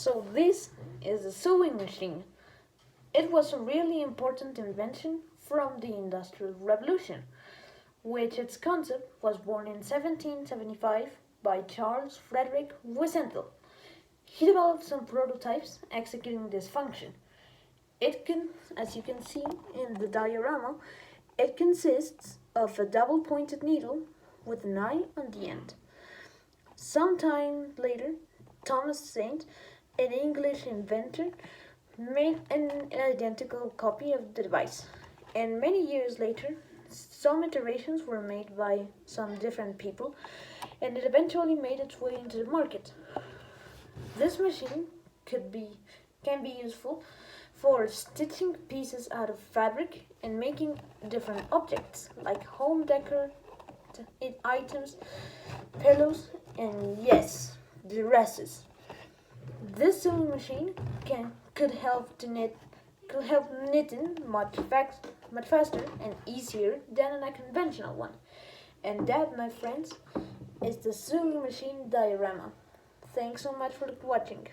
So this is a sewing machine. It was a really important invention from the Industrial Revolution, which its concept was born in 1775 by Charles Frederick Wiesenthal. He developed some prototypes executing this function. It can, as you can see in the diorama, it consists of a double-pointed needle with an eye on the end. Sometime later, Thomas Saint, an English inventor, made an identical copy of the device. And many years later, some iterations were made by some different people, and it eventually made its way into the market. This machine can be useful for stitching pieces out of fabric and making different objects like home decor items, pillows, and yes, dresses. This sewing machine could help knitting much faster and easier than a conventional one. And that, my friends, is the sewing machine diorama. Thanks so much for watching.